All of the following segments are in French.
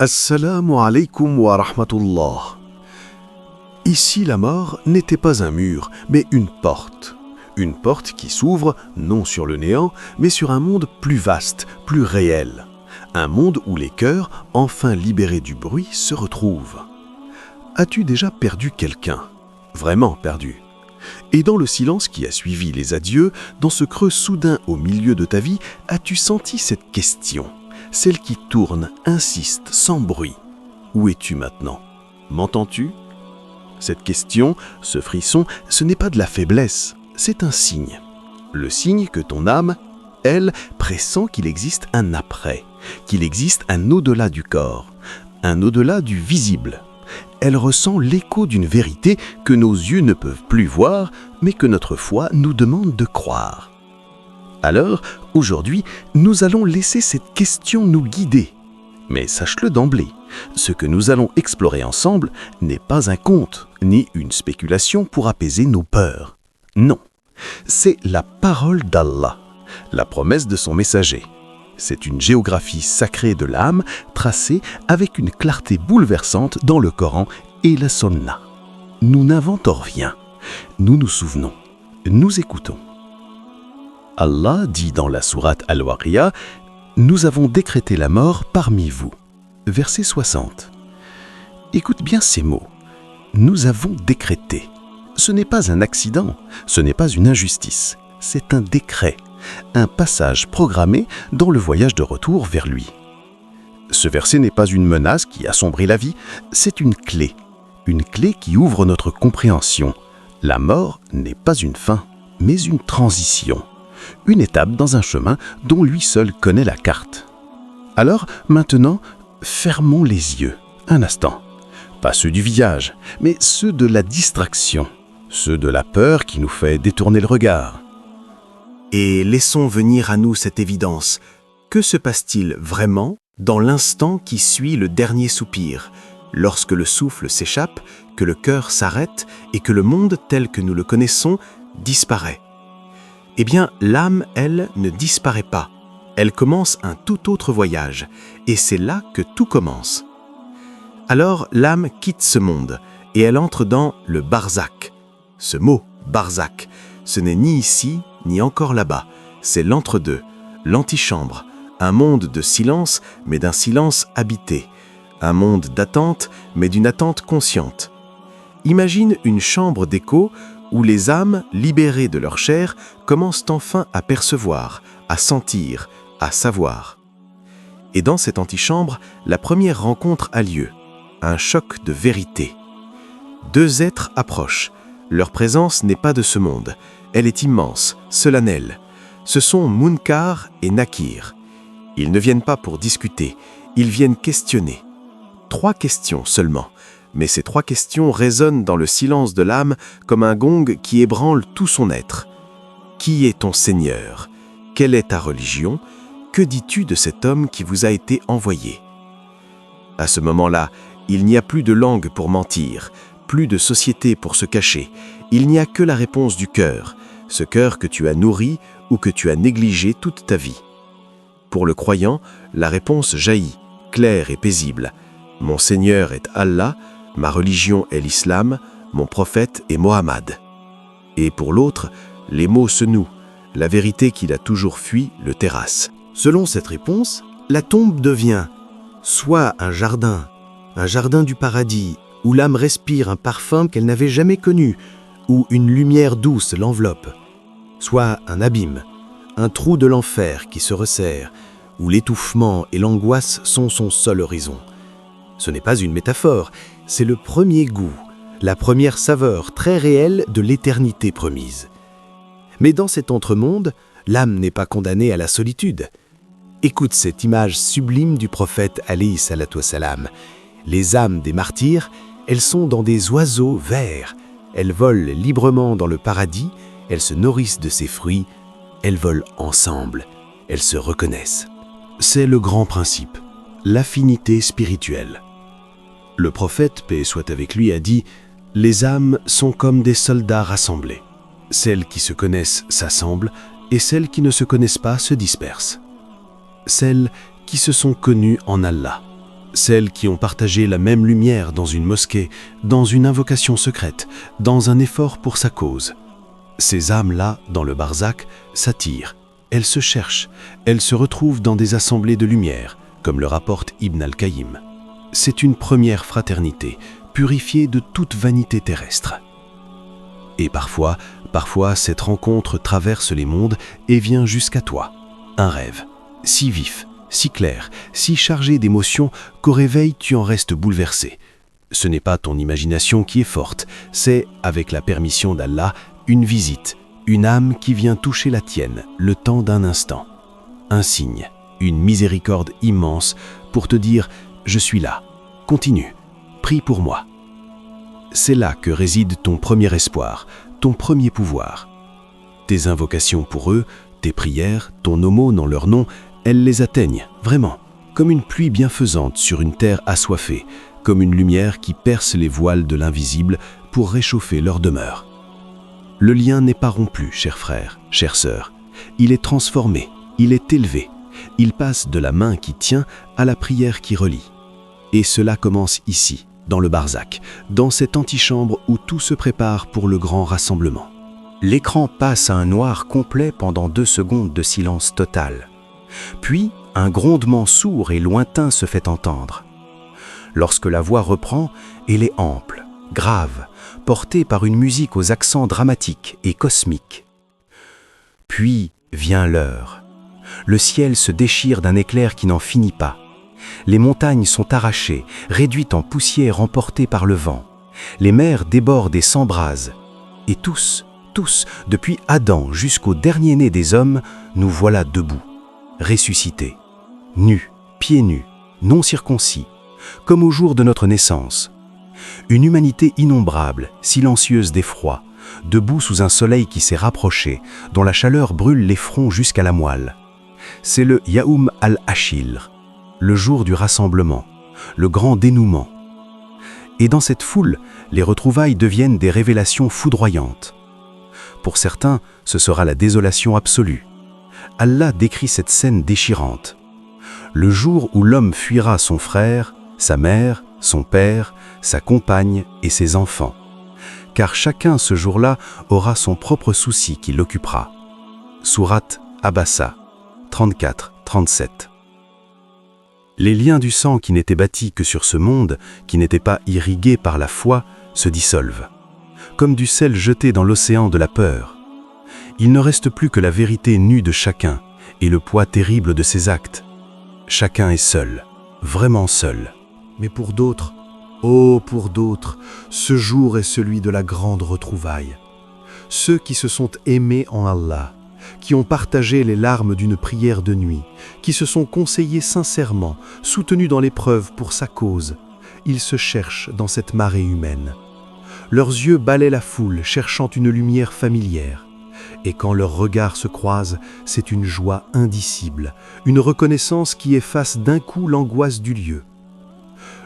Assalamu alaikum wa rahmatullah. Ici, la mort n'était pas un mur, mais une porte. Une porte qui s'ouvre, non sur le néant, mais sur un monde plus vaste, plus réel. Un monde où les cœurs, enfin libérés du bruit, se retrouvent. As-tu déjà perdu quelqu'un? Vraiment perdu? Et dans le silence qui a suivi les adieux, dans ce creux soudain au milieu de ta vie, as-tu senti cette question? Celle qui tourne, insiste, sans bruit. Où es-tu maintenant? M'entends-tu? Cette question, ce frisson, ce n'est pas de la faiblesse, c'est un signe. Le signe que ton âme, elle, pressent qu'il existe un après, qu'il existe un au-delà du corps, un au-delà du visible. Elle ressent l'écho d'une vérité que nos yeux ne peuvent plus voir, mais que notre foi nous demande de croire. Alors, aujourd'hui, nous allons laisser cette question nous guider. Mais sache-le d'emblée, ce que nous allons explorer ensemble n'est pas un conte, ni une spéculation pour apaiser nos peurs. Non, c'est la parole d'Allah, la promesse de son messager. C'est une géographie sacrée de l'âme tracée avec une clarté bouleversante dans le Coran et la Sunna. Nous n'inventons rien, nous nous souvenons, nous écoutons. Allah dit dans la sourate Al-Waqi'a, « Nous avons décrété la mort parmi vous ». Verset 60. Écoute bien ces mots. Nous avons décrété. Ce n'est pas un accident, ce n'est pas une injustice, c'est un décret, un passage programmé dans le voyage de retour vers lui. Ce verset n'est pas une menace qui assombrit la vie, c'est une clé qui ouvre notre compréhension. La mort n'est pas une fin, mais une transition. Une étape dans un chemin dont lui seul connaît la carte. Alors, maintenant, fermons les yeux, un instant. Pas ceux du visage, mais ceux de la distraction, ceux de la peur qui nous fait détourner le regard. Et laissons venir à nous cette évidence. Que se passe-t-il vraiment dans l'instant qui suit le dernier soupir, lorsque le souffle s'échappe, que le cœur s'arrête et que le monde tel que nous le connaissons disparaît? Eh bien, l'âme, elle, ne disparaît pas. Elle commence un tout autre voyage, et c'est là que tout commence. Alors, l'âme quitte ce monde, et elle entre dans le barzakh. Ce mot, barzakh, ce n'est ni ici, ni encore là-bas. C'est l'entre-deux, l'antichambre, un monde de silence, mais d'un silence habité. Un monde d'attente, mais d'une attente consciente. Imagine une chambre d'écho où les âmes, libérées de leur chair, commencent enfin à percevoir, à sentir, à savoir. Et dans cette antichambre, la première rencontre a lieu, un choc de vérité. Deux êtres approchent, leur présence n'est pas de ce monde, elle est immense, solennelle. Ce sont Munkar et Nakir. Ils ne viennent pas pour discuter, ils viennent questionner. 3 questions seulement. Mais ces 3 questions résonnent dans le silence de l'âme comme un gong qui ébranle tout son être. Qui est ton Seigneur? Quelle est ta religion? Que dis-tu de cet homme qui vous a été envoyé? À ce moment-là, il n'y a plus de langue pour mentir, plus de société pour se cacher. Il n'y a que la réponse du cœur, ce cœur que tu as nourri ou que tu as négligé toute ta vie. Pour le croyant, la réponse jaillit, claire et paisible. Mon Seigneur est Allah, ma religion est l'islam, mon prophète est Mohammed. Et pour l'autre, les mots se nouent, la vérité qu'il a toujours fui le terrasse. Selon cette réponse, la tombe devient soit un jardin du paradis, où l'âme respire un parfum qu'elle n'avait jamais connu, où une lumière douce l'enveloppe, soit un abîme, un trou de l'enfer qui se resserre, où l'étouffement et l'angoisse sont son seul horizon. Ce n'est pas une métaphore, c'est le premier goût, la première saveur très réelle de l'éternité promise. Mais dans cet entremonde, l'âme n'est pas condamnée à la solitude. Écoute cette image sublime du prophète alayhi salatu wassalam. Les âmes des martyrs, elles sont dans des oiseaux verts. Elles volent librement dans le paradis, elles se nourrissent de ses fruits, elles volent ensemble, elles se reconnaissent. C'est le grand principe, l'affinité spirituelle. Le prophète, paix soit avec lui, a dit « Les âmes sont comme des soldats rassemblés. Celles qui se connaissent s'assemblent et celles qui ne se connaissent pas se dispersent. Celles qui se sont connues en Allah. celles qui ont partagé la même lumière dans une mosquée, dans une invocation secrète, dans un effort pour sa cause. Ces âmes-là, dans le barzakh, s'attirent, elles se cherchent, elles se retrouvent dans des assemblées de lumière, comme le rapporte Ibn al-Qayyim. C'est une première fraternité, purifiée de toute vanité terrestre. Et parfois, cette rencontre traverse les mondes et vient jusqu'à toi. Un rêve, si vif, si clair, si chargé d'émotions qu'au réveil tu en restes bouleversé. Ce n'est pas ton imagination qui est forte, c'est, avec la permission d'Allah, une visite, une âme qui vient toucher la tienne, le temps d'un instant. Un signe, une miséricorde immense pour te dire « Je suis là, continue, prie pour moi ». C'est là que réside ton premier espoir, ton premier pouvoir. Tes invocations pour eux, tes prières, ton aumône en leur nom, elles les atteignent, vraiment, comme une pluie bienfaisante sur une terre assoiffée, comme une lumière qui perce les voiles de l'invisible pour réchauffer leur demeure. Le lien n'est pas rompu, chers frères, chères sœurs. Il est transformé, il est élevé. Il passe de la main qui tient à la prière qui relie. Et cela commence ici, dans le barzakh, dans cette antichambre où tout se prépare pour le grand rassemblement. L'écran passe à un noir complet pendant 2 secondes de silence total. Puis, un grondement sourd et lointain se fait entendre. Lorsque la voix reprend, elle est ample, grave, portée par une musique aux accents dramatiques et cosmiques. Puis vient l'heure. Le ciel se déchire d'un éclair qui n'en finit pas. Les montagnes sont arrachées, réduites en poussière emportées par le vent. Les mers débordent et s'embrasent. Et tous, depuis Adam jusqu'au dernier né des hommes, nous voilà debout, ressuscités, nus, pieds nus, non circoncis, comme au jour de notre naissance. Une humanité innombrable, silencieuse d'effroi, debout sous un soleil qui s'est rapproché, dont la chaleur brûle les fronts jusqu'à la moelle. C'est le Yaoum al-Ashir, le jour du rassemblement, le grand dénouement. Et dans cette foule, les retrouvailles deviennent des révélations foudroyantes. Pour certains, ce sera la désolation absolue. Allah décrit cette scène déchirante. Le jour où l'homme fuira son frère, sa mère, son père, sa compagne et ses enfants. Car chacun ce jour-là aura son propre souci qui l'occupera. Sourate Abasa, 34-37. Les liens du sang qui n'étaient bâtis que sur ce monde, qui n'étaient pas irrigués par la foi, se dissolvent. Comme du sel jeté dans l'océan de la peur. Il ne reste plus que la vérité nue de chacun et le poids terrible de ses actes. Chacun est seul, vraiment seul. Mais pour d'autres, oh pour d'autres, ce jour est celui de la grande retrouvaille. Ceux qui se sont aimés en Allah, qui ont partagé les larmes d'une prière de nuit, qui se sont conseillés sincèrement, soutenus dans l'épreuve pour sa cause, ils se cherchent dans cette marée humaine. Leurs yeux balaient la foule, cherchant une lumière familière. Et quand leurs regards se croisent, c'est une joie indicible, une reconnaissance qui efface d'un coup l'angoisse du lieu.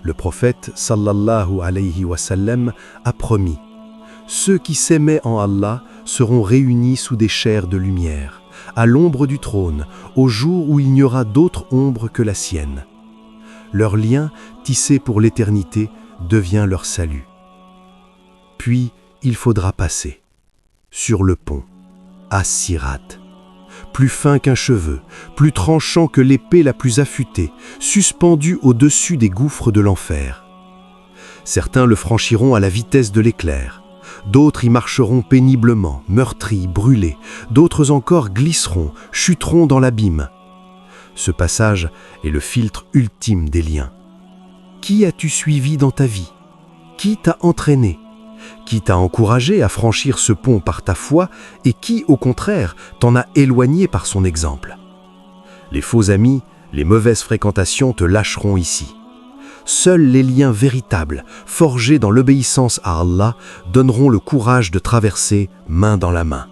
Le prophète, sallallahu alayhi wa sallam, a promis « Ceux qui s'aimaient en Allah seront réunis sous des chairs de lumière, à l'ombre du trône, au jour où il n'y aura d'autre ombre que la sienne. Leur lien, tissé pour l'éternité, devient leur salut. Puis, il faudra passer, sur le pont, à Sirat, plus fin qu'un cheveu, plus tranchant que l'épée la plus affûtée, suspendu au-dessus des gouffres de l'enfer. Certains le franchiront à la vitesse de l'éclair, d'autres y marcheront péniblement, meurtris, brûlés, d'autres encore glisseront, chuteront dans l'abîme. Ce passage est le filtre ultime des liens. Qui as-tu suivi dans ta vie? Qui t'a entraîné? Qui t'a encouragé à franchir ce pont par ta foi et qui, au contraire, t'en a éloigné par son exemple? Les faux amis, les mauvaises fréquentations te lâcheront ici. Seuls les liens véritables, forgés dans l'obéissance à Allah, donneront le courage de traverser main dans la main.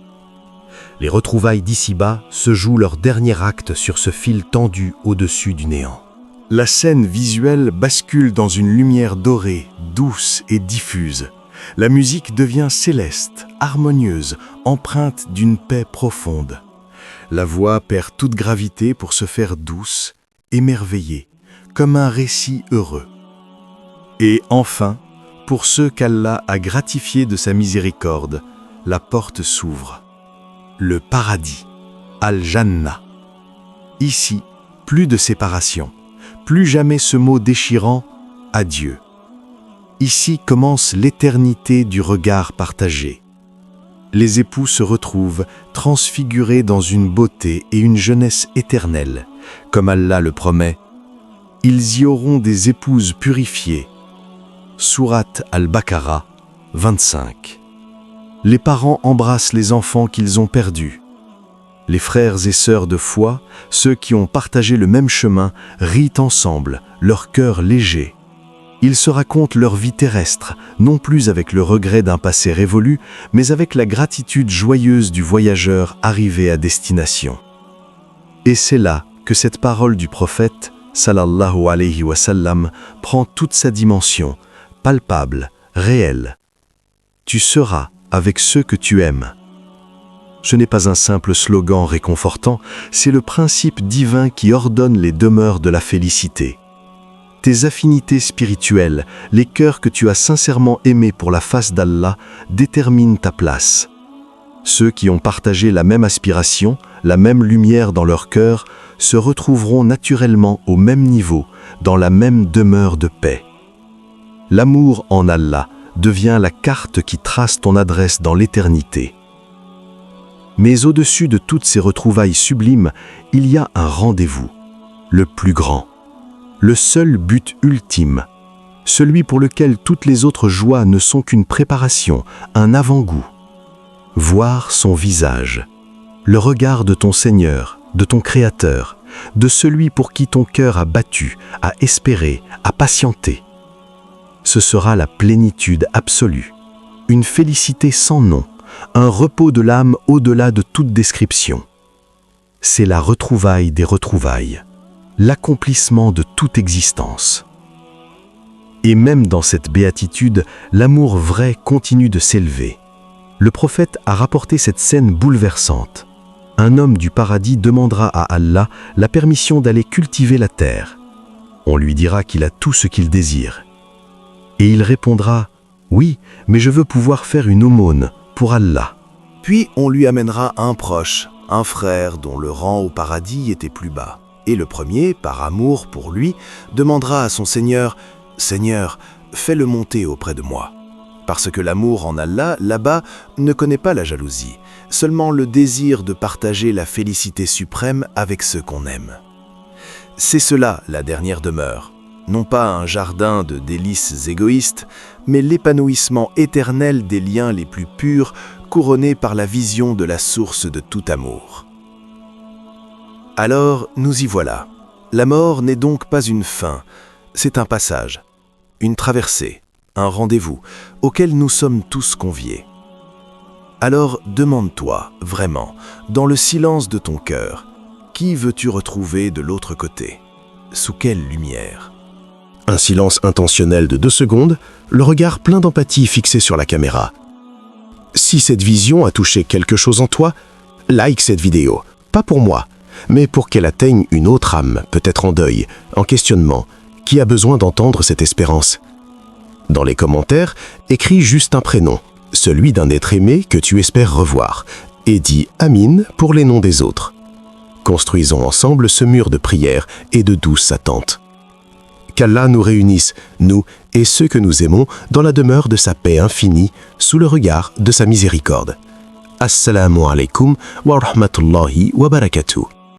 Les retrouvailles d'ici-bas se jouent leur dernier acte sur ce fil tendu au-dessus du néant. La scène visuelle bascule dans une lumière dorée, douce et diffuse. La musique devient céleste, harmonieuse, empreinte d'une paix profonde. La voix perd toute gravité pour se faire douce, émerveillée, comme un récit heureux. Et enfin, pour ceux qu'Allah a gratifiés de sa miséricorde, la porte s'ouvre. Le paradis, Al-Jannah. Ici, plus de séparation, plus jamais ce mot déchirant « adieu ». Ici commence l'éternité du regard partagé. Les époux se retrouvent transfigurés dans une beauté et une jeunesse éternelle, comme Allah le promet. Ils y auront des épouses purifiées. Sourate Al-Baqarah 25. Les parents embrassent les enfants qu'ils ont perdus. Les frères et sœurs de foi, ceux qui ont partagé le même chemin, rient ensemble, leur cœur léger. Ils se racontent leur vie terrestre, non plus avec le regret d'un passé révolu, mais avec la gratitude joyeuse du voyageur arrivé à destination. Et c'est là que cette parole du prophète, sallallahu alayhi wa sallam, prend toute sa dimension, palpable, réelle. Tu seras avec ceux que tu aimes. Ce n'est pas un simple slogan réconfortant, c'est le principe divin qui ordonne les demeures de la félicité. Tes affinités spirituelles, les cœurs que tu as sincèrement aimés pour la face d'Allah, déterminent ta place. Ceux qui ont partagé la même aspiration, la même lumière dans leur cœur, se retrouveront naturellement au même niveau, dans la même demeure de paix. L'amour en Allah devient la carte qui trace ton adresse dans l'éternité. Mais au-dessus de toutes ces retrouvailles sublimes, il y a un rendez-vous, le plus grand. Le seul but ultime, celui pour lequel toutes les autres joies ne sont qu'une préparation, un avant-goût. Voir son visage, le regard de ton Seigneur, de ton Créateur, de celui pour qui ton cœur a battu, a espéré, a patienté. Ce sera la plénitude absolue, une félicité sans nom, un repos de l'âme au-delà de toute description. C'est la retrouvaille des retrouvailles, l'accomplissement de toute existence. Et même dans cette béatitude, l'amour vrai continue de s'élever. Le prophète a rapporté cette scène bouleversante. Un homme du paradis demandera à Allah la permission d'aller cultiver la terre. On lui dira qu'il a tout ce qu'il désire. Et il répondra « Oui, mais je veux pouvoir faire une aumône pour Allah. » Puis on lui amènera un proche, un frère dont le rang au paradis était plus bas. Et le premier, par amour pour lui, demandera à son Seigneur « Seigneur, fais-le monter auprès de moi. » Parce que l'amour en Allah, là-bas, ne connaît pas la jalousie, seulement le désir de partager la félicité suprême avec ceux qu'on aime. C'est cela la dernière demeure, non pas un jardin de délices égoïstes, mais l'épanouissement éternel des liens les plus purs, couronné par la vision de la source de tout amour. Alors, nous y voilà. La mort n'est donc pas une fin, c'est un passage, une traversée, un rendez-vous, auquel nous sommes tous conviés. Alors, demande-toi, vraiment, dans le silence de ton cœur, qui veux-tu retrouver de l'autre côté? Sous quelle lumière? Un silence intentionnel de 2 secondes, le regard plein d'empathie fixé sur la caméra. Si cette vision a touché quelque chose en toi, like cette vidéo, pas pour moi, mais pour qu'elle atteigne une autre âme, peut-être en deuil, en questionnement, qui a besoin d'entendre cette espérance. Dans les commentaires, écris juste un prénom, celui d'un être aimé que tu espères revoir, et dis « Amin » pour les noms des autres. Construisons ensemble ce mur de prière et de douce attente. Qu'Allah nous réunisse, nous et ceux que nous aimons, dans la demeure de sa paix infinie, sous le regard de sa miséricorde. Assalamu alaikum wa rahmatullahi wa barakatuh.